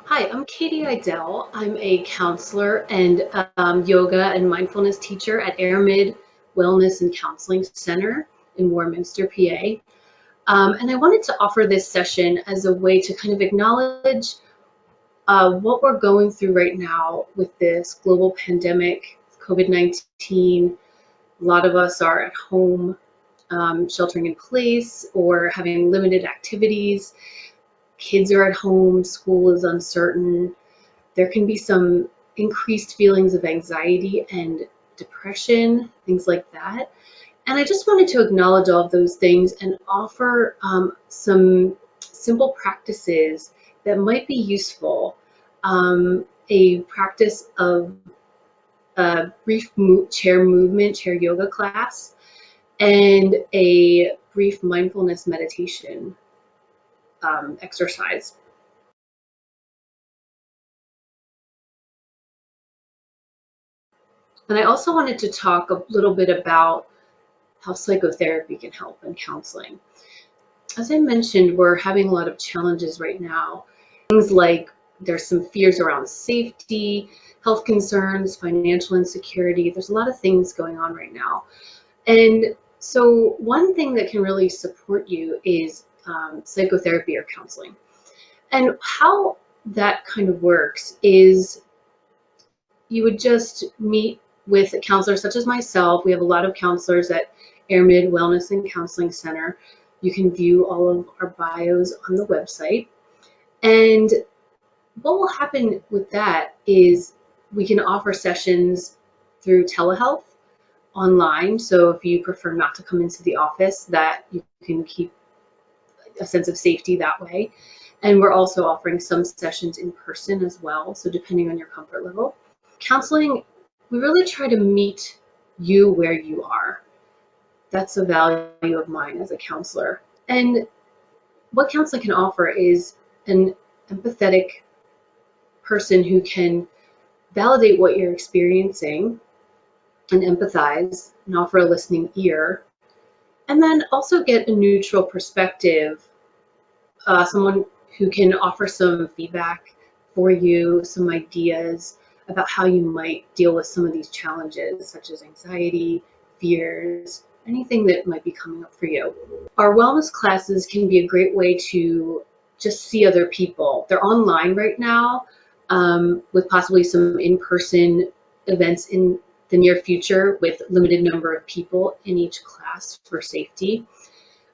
Hi, I'm Katie Idell. I'm a counselor and yoga and mindfulness teacher at Airmid Wellness and Counseling Center in Warminster, PA. And I wanted to offer this session as a way to kind of acknowledge what we're going through right now with this global pandemic, COVID-19. A lot of us are at home, sheltering in place or having limited activities. Kids are at home, school is uncertain. There can be some increased feelings of anxiety and depression, things like that. And I just wanted to acknowledge all of those things and offer some simple practices that might be useful. A practice of a brief chair movement, chair yoga class, and a brief mindfulness meditation exercise. And I also wanted to talk a little bit about how psychotherapy can help in counseling. As I mentioned, we're having a lot of challenges right now. Things like there's some fears around safety, health concerns, financial insecurity. There's a lot of things going on right now. And so one thing that can really support you is psychotherapy or counseling. And how that kind of works is you would just meet with a counselor such as myself. We have a lot of counselors at Airmid Wellness and Counseling Center. You can view all of our bios on the website. And what will happen with that is we can offer sessions through telehealth online. So if you prefer not to come into the office, that you can keep a sense of safety that way. And we're also offering some sessions in person as well, so depending on your comfort level. Counseling, we really try to meet you where you are. That's a value of mine as a counselor. And what counseling can offer is an empathetic person who can validate what you're experiencing and empathize and offer a listening ear, and then also get a neutral perspective, someone who can offer some feedback for you, some ideas about how you might deal with some of these challenges, such as anxiety, fears, anything that might be coming up for you. Our wellness classes can be a great way to just see other people. They're online right now, with possibly some in-person events in the near future with limited number of people in each class for safety.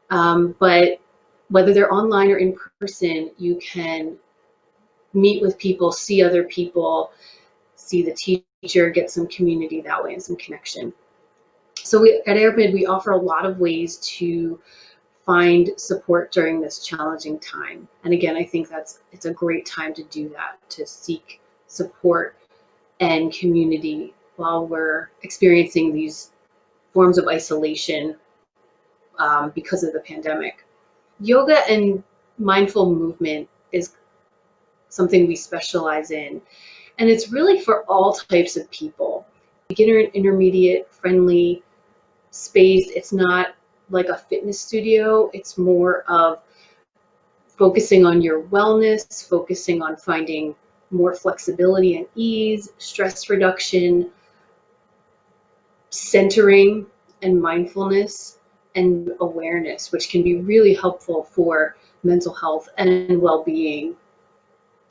But whether they're online or in person, you can meet with people, see other people, see the teacher, get some community that way and some connection. So at Airmid, we offer a lot of ways to find support during this challenging time. And again, I think it's a great time to do that, to seek support and community while we're experiencing these forms of isolation because of the pandemic. Yoga and mindful movement is something we specialize in, and it's really for all types of people. Beginner and intermediate friendly space. It's not like a fitness studio. It's more of focusing on your wellness, focusing on finding more flexibility and ease, stress reduction, centering and mindfulness and awareness, which can be really helpful for mental health and well-being.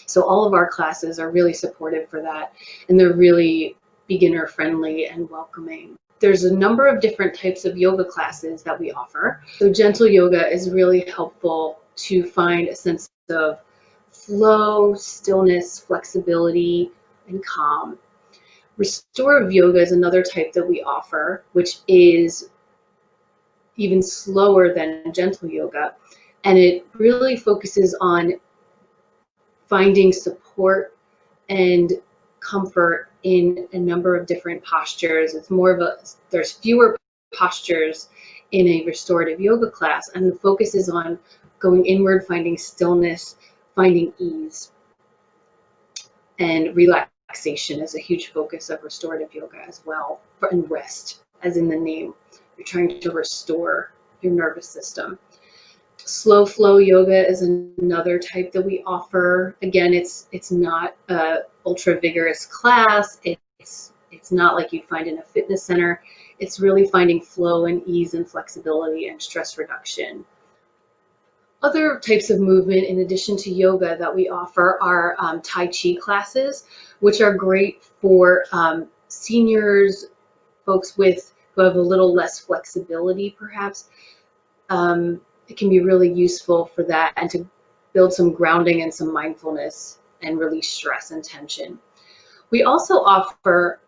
So all of our classes are really supportive for that, and they're really beginner friendly and welcoming. There's a number of different types of yoga classes that we offer. So gentle yoga is really helpful to find a sense of flow, stillness, flexibility, and calm. Restorative yoga is another type that we offer, which is even slower than gentle yoga, and it really focuses on finding support and comfort in a number of different postures. It's more of there's fewer postures in a restorative yoga class, and the focus is on going inward, finding stillness, finding ease. And relaxation is a huge focus of restorative yoga as well, and rest, as in the name. You're trying to restore your nervous system. Slow flow yoga is another type that we offer. Again, it's not a ultra vigorous class. It's not like you'd find in a fitness center. It's really finding flow and ease and flexibility and stress reduction. Other types of movement in addition to yoga that we offer are Tai Chi classes, which are great for seniors, folks who have a little less flexibility perhaps. It can be really useful for that and to build some grounding and some mindfulness and release stress and tension. We also offer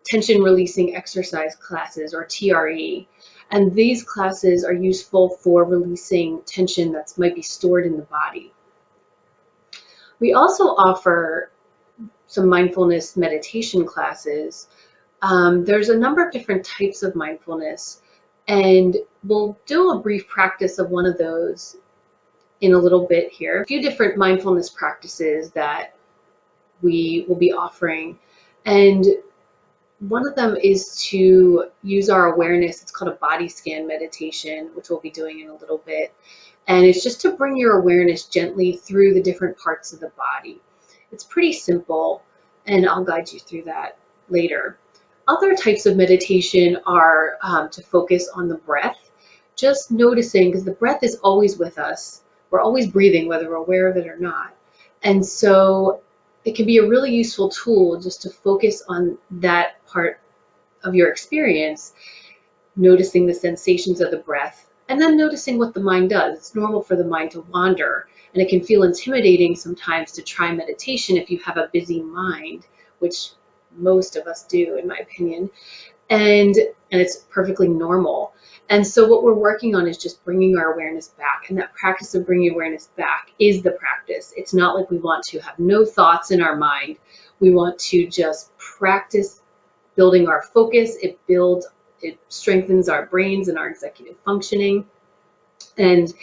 tension releasing exercise classes, or TRE, and these classes are useful for releasing tension that might be stored in the body. We also offer some mindfulness meditation classes. There's a number of different types of mindfulness, and we'll do a brief practice of one of those in a little bit here. A few different mindfulness practices that we will be offering, and one of them is to use our awareness. It's called a body scan meditation, which we'll be doing in a little bit. And it's just to bring your awareness gently through the different parts of the body. It's pretty simple, and I'll guide you through that later. Other types of meditation are to focus on the breath, just noticing, because the breath is always with us. We're always breathing, whether we're aware of it or not. And so it can be a really useful tool just to focus on that part of your experience, noticing the sensations of the breath, and then noticing what the mind does. It's normal for the mind to wander, and it can feel intimidating sometimes to try meditation if you have a busy mind, which most of us do, in my opinion, and it's perfectly normal. And so what we're working on is just bringing our awareness back, and that practice of bringing awareness back is the practice. It's not like we want to have no thoughts in our mind. We want to just practice building our focus. It strengthens our brains and our executive functioning, and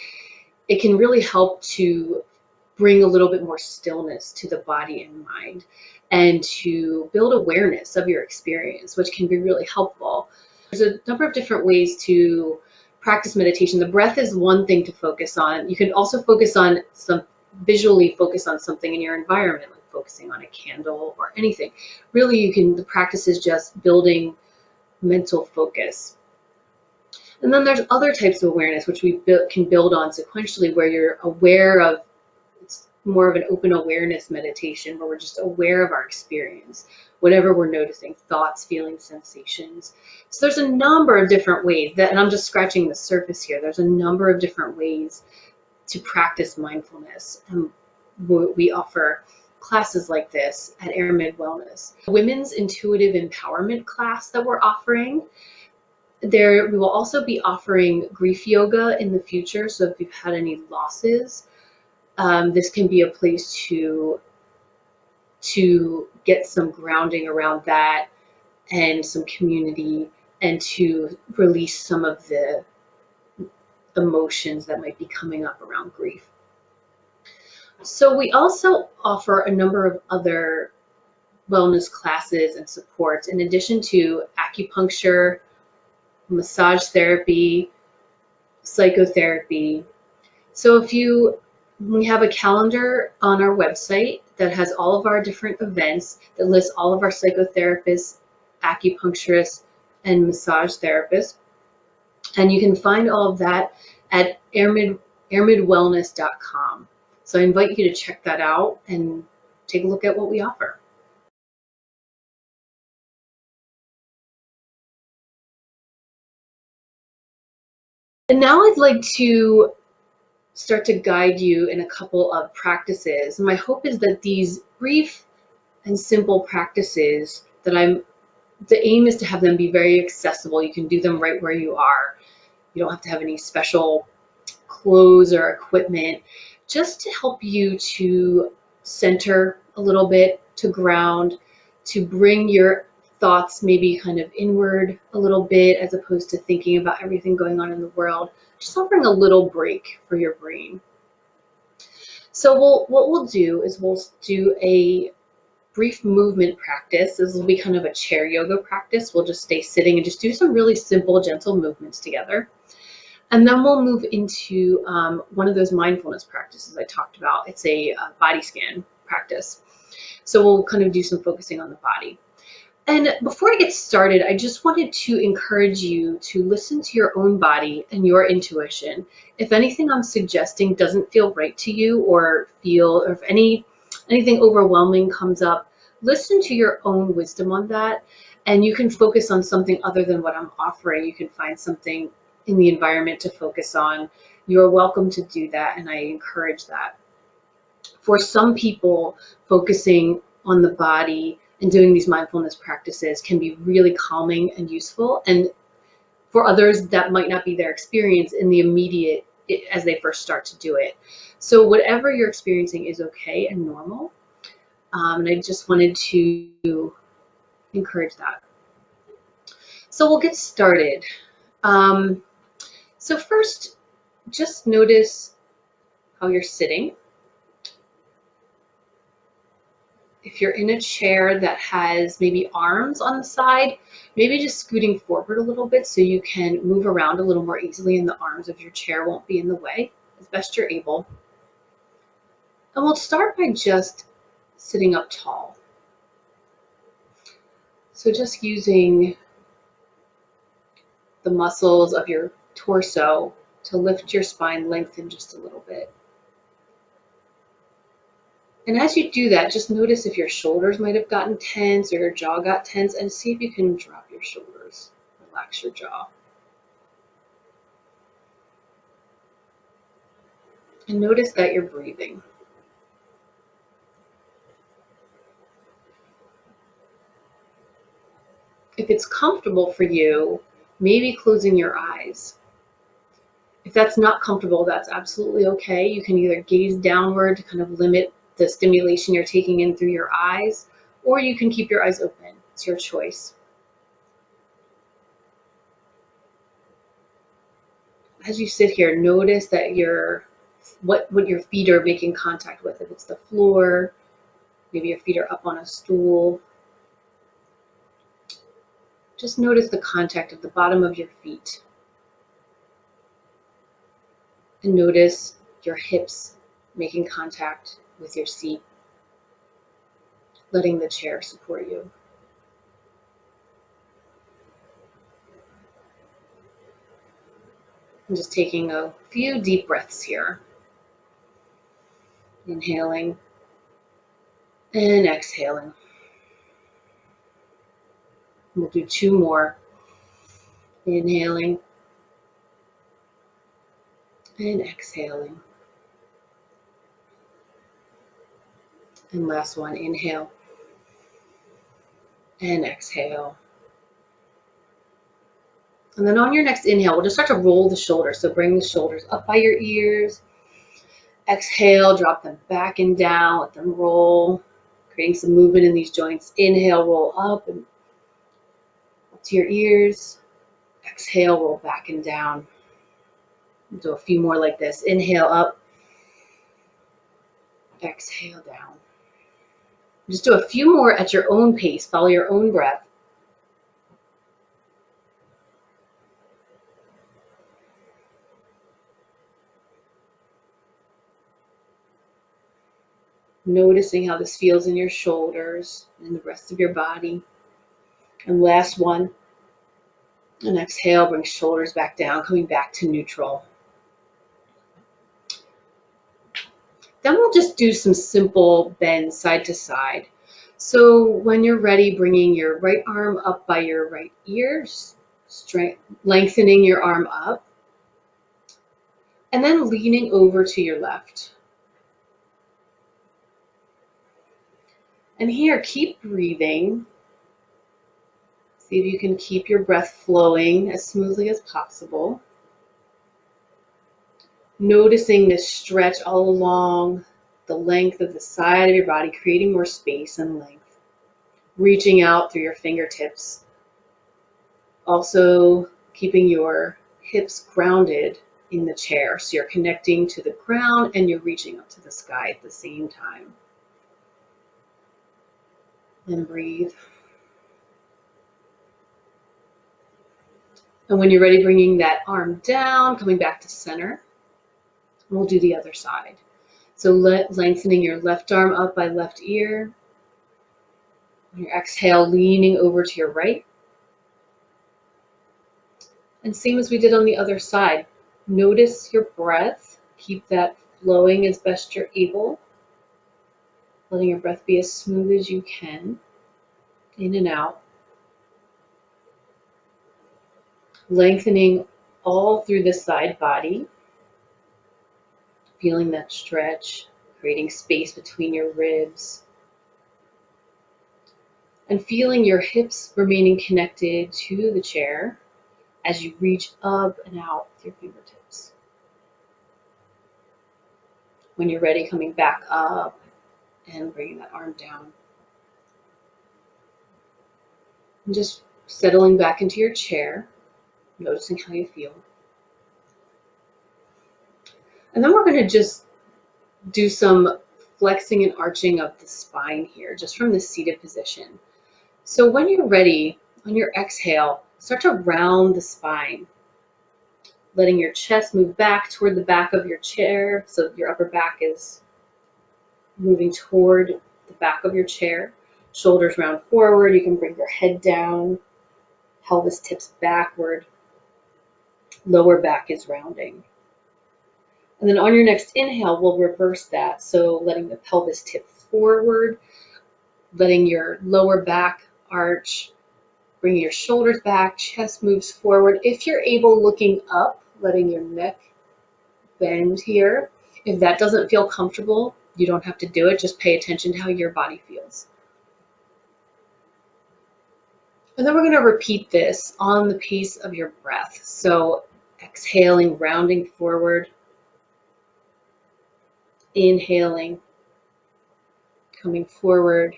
it can really help to bring a little bit more stillness to the body and mind, and to build awareness of your experience, which can be really helpful. There's a number of different ways to practice meditation. The breath is one thing to focus on. You can also visually focus on something in your environment, like focusing on a candle or anything. Really, the practice is just building mental focus. And then there's other types of awareness which we can build on sequentially, where you're aware of. It's more of an open awareness meditation where we're just aware of our experience, whatever we're noticing, thoughts, feelings, sensations. So there's a number of different ways and I'm just scratching the surface here. There's a number of different ways to practice mindfulness, and we offer classes like this at Airmid Wellness. Women's intuitive empowerment class that we're offering. We will also be offering grief yoga in the future. So if you've had any losses, this can be a place to get some grounding around that and some community, and to release some of the emotions that might be coming up around grief. So we also offer a number of other wellness classes and supports in addition to acupuncture, massage therapy, psychotherapy. So we have a calendar on our website that has all of our different events, that lists all of our psychotherapists, acupuncturists, and massage therapists. And you can find all of that at airmidwellness.com. So I invite you to check that out and take a look at what we offer. And now I'd like to start to guide you in a couple of practices. My hope is that these brief and simple practices the aim is to have them be very accessible. You can do them right where you are. You don't have to have any special clothes or equipment, just to help you to center a little bit, to ground, to bring your thoughts maybe kind of inward a little bit, as opposed to thinking about everything going on in the world. Just offering a little break for your brain. So what we'll do is we'll do a brief movement practice. This will be kind of a chair yoga practice. We'll just stay sitting and just do some really simple, gentle movements together. And then we'll move into one of those mindfulness practices I talked about. It's a body scan practice. So we'll kind of do some focusing on the body. And before I get started, I just wanted to encourage you to listen to your own body and your intuition. If anything I'm suggesting doesn't feel right to you, or if anything overwhelming comes up, listen to your own wisdom on that, and you can focus on something other than what I'm offering. You can find something in the environment to focus on. You're welcome to do that, and I encourage that. For some people, focusing on the body and doing these mindfulness practices can be really calming and useful. And for others, that might not be their experience in the immediate as they first start to do it. So whatever you're experiencing is okay and normal. And I just wanted to encourage that. So we'll get started. So first, just notice how you're sitting. If you're in a chair that has maybe arms on the side, maybe just scooting forward a little bit so you can move around a little more easily and the arms of your chair won't be in the way as best you're able. And we'll start by just sitting up tall. So just using the muscles of your torso to lift your spine, lengthen just a little bit. And as you do that, just notice if your shoulders might have gotten tense or your jaw got tense, and see if you can drop your shoulders, relax your jaw. And notice that you're breathing. If it's comfortable for you, maybe closing your eyes. If that's not comfortable, that's absolutely okay. You can either gaze downward to kind of limit the stimulation you're taking in through your eyes, or you can keep your eyes open. It's your choice. As you sit here, notice that what your feet are making contact with. If it's the floor, maybe your feet are up on a stool. Just notice the contact of the bottom of your feet. And notice your hips making contact with your seat, letting the chair support you. And just taking a few deep breaths here. Inhaling and exhaling. We'll do 2 more. Inhaling and exhaling. And last one, inhale and exhale. And then on your next inhale, we'll just start to roll the shoulders. So bring the shoulders up by your ears. Exhale, drop them back and down, let them roll, creating some movement in these joints. Inhale, roll up and up to your ears. Exhale, roll back and down. We'll do a few more like this. Inhale up, exhale down. Just do a few more at your own pace. Follow your own breath. Noticing how this feels in your shoulders and the rest of your body. And last one. And exhale, bring shoulders back down, coming back to neutral. Then we'll just do some simple bends side to side. So when you're ready, bringing your right arm up by your right ear, lengthening your arm up, and then leaning over to your left. And here, keep breathing. See if you can keep your breath flowing as smoothly as possible. Noticing this stretch all along the length of the side of your body, creating more space and length. Reaching out through your fingertips. Also keeping your hips grounded in the chair. So you're connecting to the ground and you're reaching up to the sky at the same time. Then breathe. And when you're ready, bringing that arm down, coming back to center. And we'll do the other side. So lengthening your left arm up by left ear. On your exhale, leaning over to your right. And same as we did on the other side. Notice your breath. Keep that flowing as best you're able. Letting your breath be as smooth as you can. In and out. Lengthening all through the side body. Feeling that stretch, creating space between your ribs. And feeling your hips remaining connected to the chair as you reach up and out with your fingertips. When you're ready, coming back up and bringing that arm down. And just settling back into your chair, noticing how you feel. And then we're going to just do some flexing and arching of the spine here, just from the seated position. So when you're ready, on your exhale, start to round the spine, letting your chest move back toward the back of your chair, so your upper back is moving toward the back of your chair. Shoulders round forward. You can bring your head down. Pelvis tips backward. Lower back is rounding. And then on your next inhale, we'll reverse that. So letting the pelvis tip forward, letting your lower back arch, bringing your shoulders back, chest moves forward. If you're able, looking up, letting your neck bend here. If that doesn't feel comfortable, you don't have to do it. Just pay attention to how your body feels. And then we're going to repeat this on the pace of your breath. So exhaling, rounding forward. Inhaling, coming forward.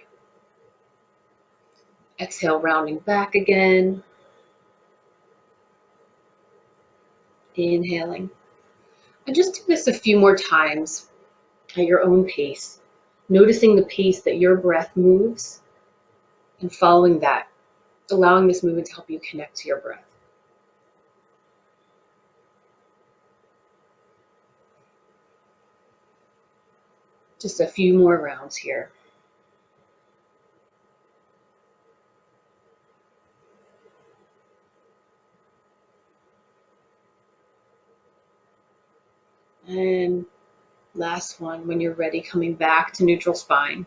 Exhale, rounding back again. Inhaling. And just do this a few more times at your own pace, noticing the pace that your breath moves and following that, allowing this movement to help you connect to your breath. Just a few more rounds here. And last one, when you're ready, coming back to neutral spine.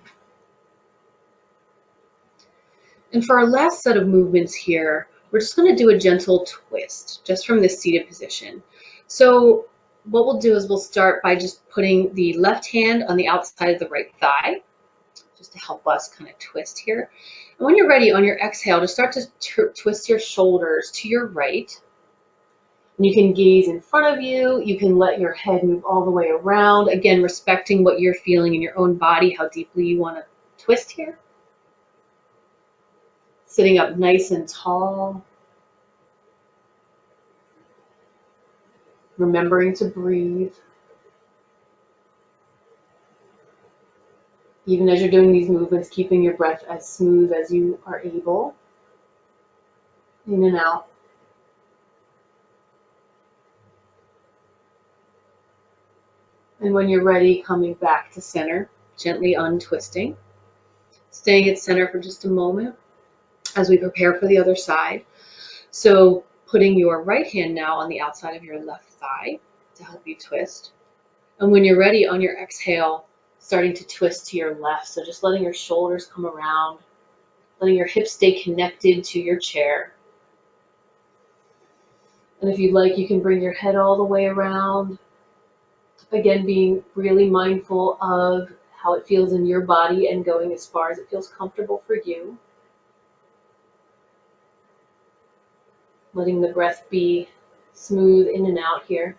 And for our last set of movements here, we're just going to do a gentle twist, just from this seated position. So what we'll do is we'll start by just putting the left hand on the outside of the right thigh, just to help us kind of twist here. And when you're ready, on your exhale, just start to twist your shoulders to your right. And you can gaze in front of you. You can let your head move all the way around. Again, respecting what you're feeling in your own body, how deeply you want to twist here. Sitting up nice and tall. Remembering to breathe. Even as you're doing these movements, keeping your breath as smooth as you are able. In and out. And when you're ready, coming back to center, gently untwisting. Staying at center for just a moment as we prepare for the other side. So putting your right hand now on the outside of your left thigh to help you twist. And when you're ready, on your exhale, starting to twist to your left. So just letting your shoulders come around, letting your hips stay connected to your chair. And if you'd like, you can bring your head all the way around. Again, being really mindful of how it feels in your body and going as far as it feels comfortable for you. Letting the breath be smooth in and out here.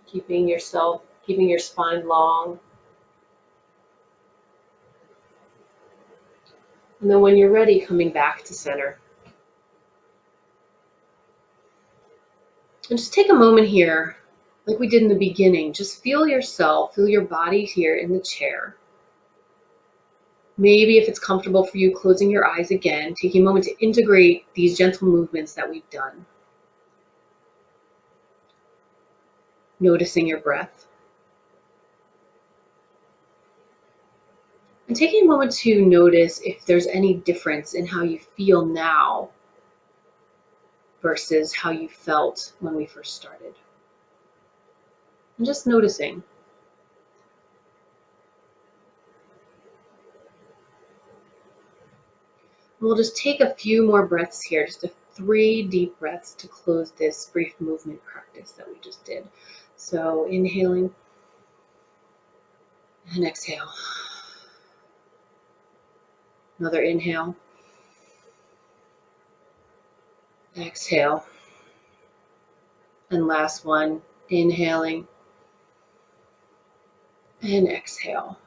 Keeping your spine long. And then when you're ready, coming back to center. And just take a moment here, like we did in the beginning. Just feel yourself, feel your body here in the chair. Maybe if it's comfortable for you, closing your eyes again, taking a moment to integrate these gentle movements that we've done. Noticing your breath. And taking a moment to notice if there's any difference in how you feel now versus how you felt when we first started. And just noticing. We'll just take a few more breaths here, just 3 deep breaths to close this brief movement practice that we just did. So inhaling and exhale. Another inhale. Exhale. And last one, inhaling and exhale.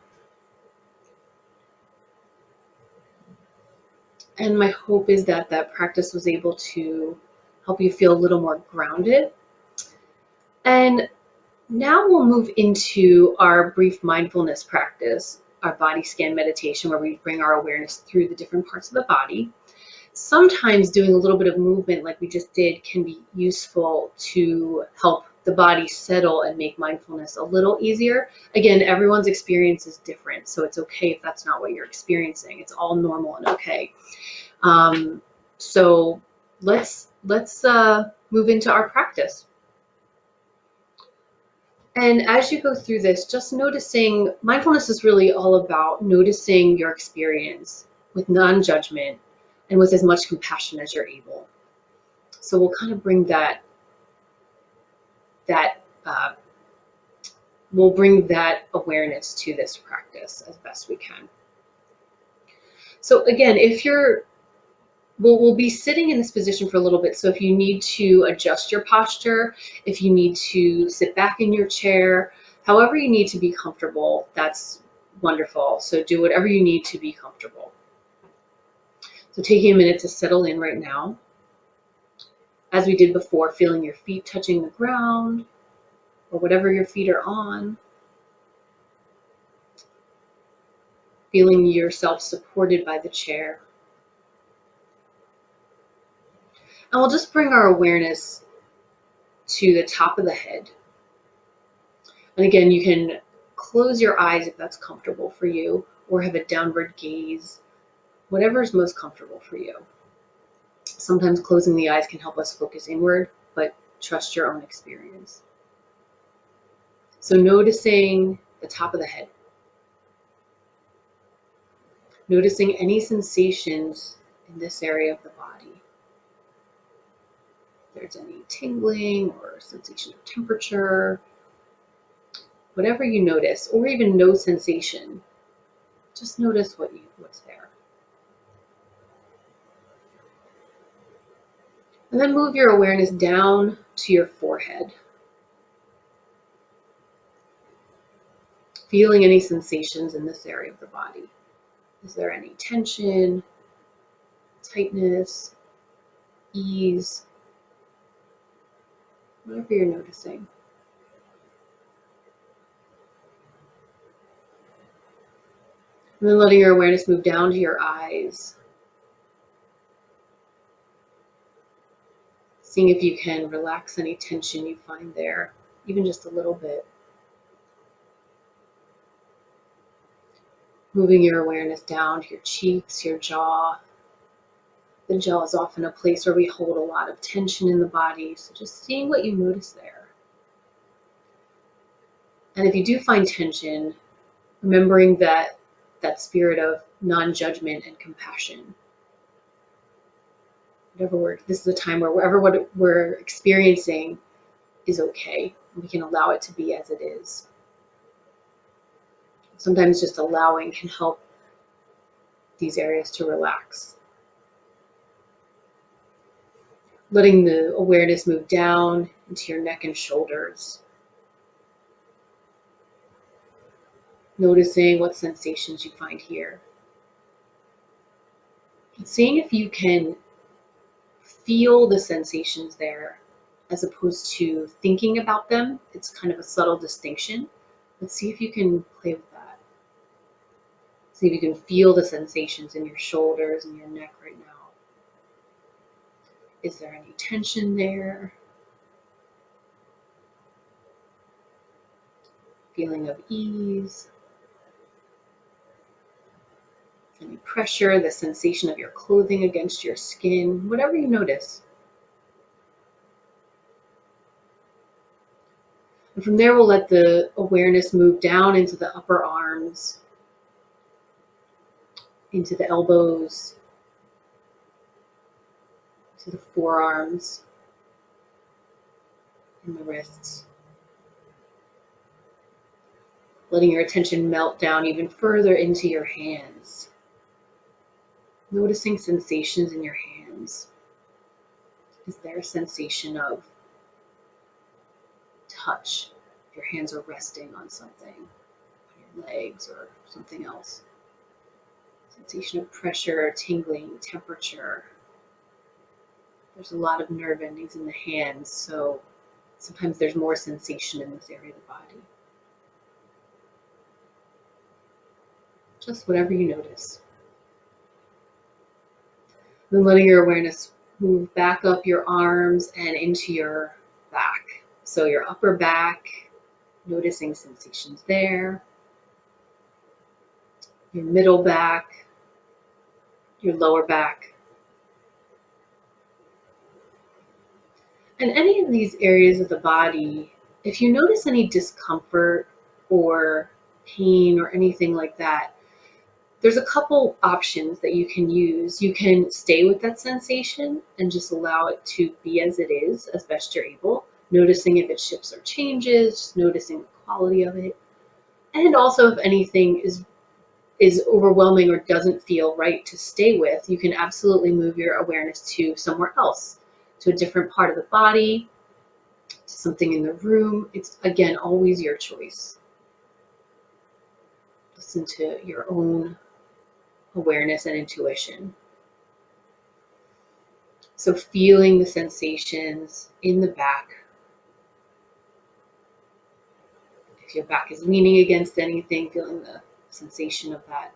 And my hope is that that practice was able to help you feel a little more grounded. And now we'll move into our brief mindfulness practice, our body scan meditation, where we bring our awareness through the different parts of the body. Sometimes doing a little bit of movement like we just did can be useful to help the body settle and make mindfulness a little easier. Again, everyone's experience is different, so it's okay if that's not what you're experiencing. It's all normal and okay. So let's move into our practice. And as you go through this, just noticing, mindfulness is really all about noticing your experience with non-judgment and with as much compassion as you're able. So we'll kind of bring we'll bring that awareness to this practice as best we can. So again, we'll be sitting in this position for a little bit. So if you need to adjust your posture, if you need to sit back in your chair, however you need to be comfortable, that's wonderful. So do whatever you need to be comfortable. So taking a minute to settle in right now. As we did before, feeling your feet touching the ground or whatever your feet are on. Feeling yourself supported by the chair. And we'll just bring our awareness to the top of the head. And again, you can close your eyes if that's comfortable for you, or have a downward gaze, whatever is most comfortable for you. Sometimes closing the eyes can help us focus inward, but trust your own experience. So noticing the top of the head. Noticing any sensations in this area of the body. If there's any tingling or sensation of temperature, whatever you notice, or even no sensation, just notice what's there. And then move your awareness down to your forehead. Feeling any sensations in this area of the body. Is there any tension, tightness, ease, whatever you're noticing. And then letting your awareness move down to your eyes. Seeing if you can relax any tension you find there, even just a little bit. Moving your awareness down to your cheeks, your jaw. The jaw is often a place where we hold a lot of tension in the body, so just seeing what you notice there. And if you do find tension, remembering that spirit of non-judgment and compassion. This is a time where whatever what we're experiencing is okay. We can allow it to be as it is. Sometimes just allowing can help these areas to relax. Letting the awareness move down into your neck and shoulders. Noticing what sensations you find here. And seeing if you can feel the sensations there as opposed to thinking about them. It's kind of a subtle distinction. Let's see if you can play with that. See if you can feel the sensations in your shoulders and your neck right now. Is there any tension there? Feeling of ease? Any pressure, the sensation of your clothing against your skin, whatever you notice. And from there, we'll let the awareness move down into the upper arms, into the elbows, to the forearms, and the wrists. Letting your attention melt down even further into your hands. Noticing sensations in your hands. Is there a sensation of touch? If your hands are resting on something, on your legs or something else. Sensation of pressure, tingling, temperature. There's a lot of nerve endings in the hands, so sometimes there's more sensation in this area of the body. Just whatever you notice. Then letting your awareness move back up your arms and into your back. So your upper back, noticing sensations there. Your middle back, your lower back. And any of these areas of the body, if you notice any discomfort or pain or anything like that, there's a couple options that you can use. You can stay with that sensation and just allow it to be as it is, as best you're able, noticing if it shifts or changes, just noticing the quality of it. And also if anything is overwhelming or doesn't feel right to stay with, you can absolutely move your awareness to somewhere else, to a different part of the body, to something in the room. It's, again, always your choice. Listen to your own awareness and intuition. So feeling the sensations in the back. If your back is leaning against anything, feeling the sensation of that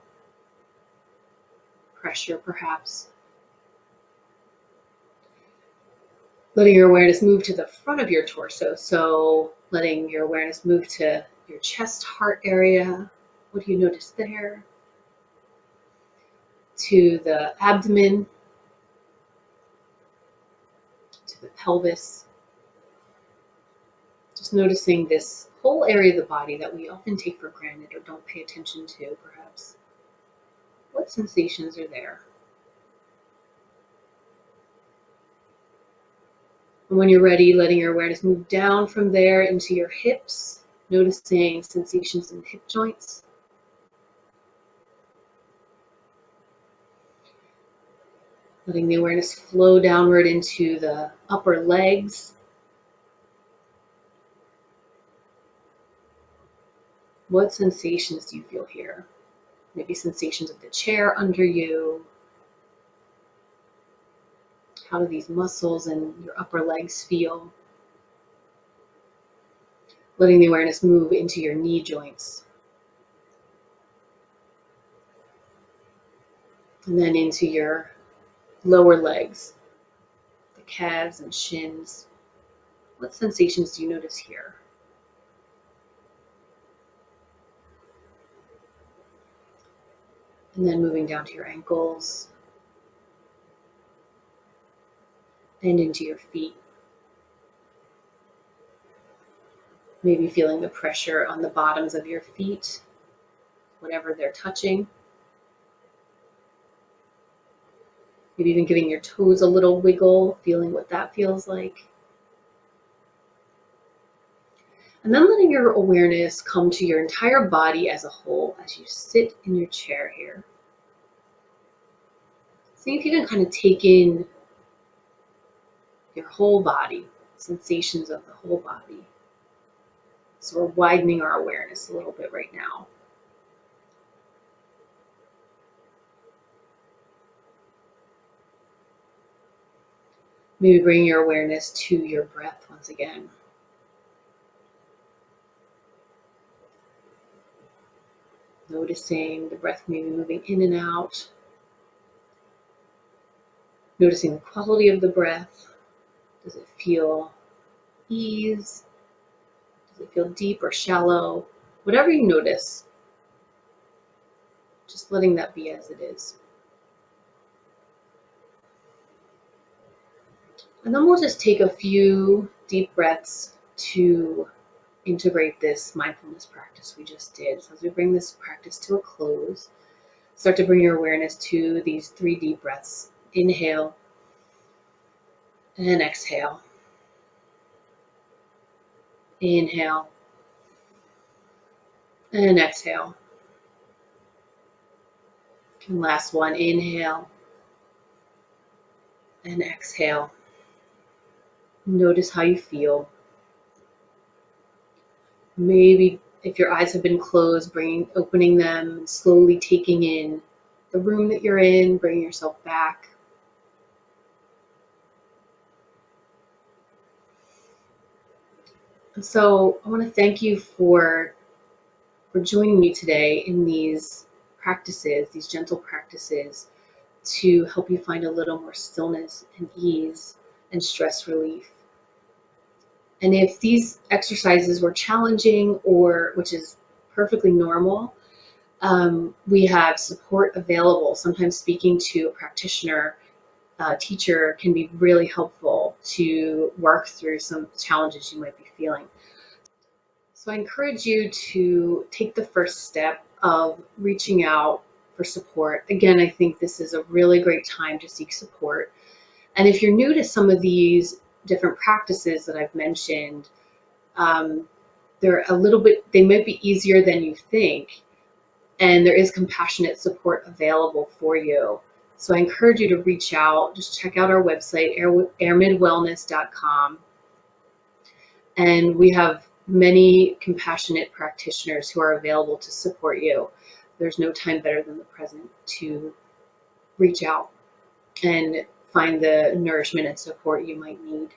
pressure perhaps. Letting your awareness move to the front of your torso. So letting your awareness move to your chest, heart area. What do you notice there? To the abdomen, to the pelvis. Just noticing this whole area of the body that we often take for granted or don't pay attention to, perhaps. What sensations are there? And when you're ready, letting your awareness move down from there into your hips, noticing sensations in the hip joints. Letting the awareness flow downward into the upper legs. What sensations do you feel here? Maybe sensations of the chair under you. How do these muscles in your upper legs feel? Letting the awareness move into your knee joints. And then into your lower legs, the calves and shins. What sensations do you notice here? And then moving down to your ankles and into your feet. Maybe feeling the pressure on the bottoms of your feet, whatever they're touching. Maybe even giving your toes a little wiggle, feeling what that feels like. And then letting your awareness come to your entire body as a whole as you sit in your chair here. See if you can kind of take in your whole body, sensations of the whole body. So we're widening our awareness a little bit right now. Maybe bring your awareness to your breath once again. Noticing the breath maybe moving in and out. Noticing the quality of the breath. Does it feel ease? Does it feel deep or shallow? Whatever you notice, just letting that be as it is. And then we'll just take a few deep breaths to integrate this mindfulness practice we just did. So as we bring this practice to a close, start to bring your awareness to these 3 deep breaths. Inhale and exhale. Inhale and exhale. And last one, inhale and exhale. Notice how you feel. Maybe if your eyes have been closed, opening them and slowly taking in the room that you're in, bringing yourself back. And so I want to thank you for joining me today in these practices, these gentle practices, to help you find a little more stillness and ease and stress relief. And if these exercises were challenging, which is perfectly normal, we have support available. Sometimes speaking to a practitioner, teacher can be really helpful to work through some challenges you might be feeling. So I encourage you to take the first step of reaching out for support. Again, I think this is a really great time to seek support. And if you're new to some of these different practices that I've mentioned, they might be easier than you think, and there is compassionate support available for you. So I encourage you to reach out. Just check out our website, airmidwellness.com. And we have many compassionate practitioners who are available to support you. There's no time better than the present to reach out and find the nourishment and support you might need.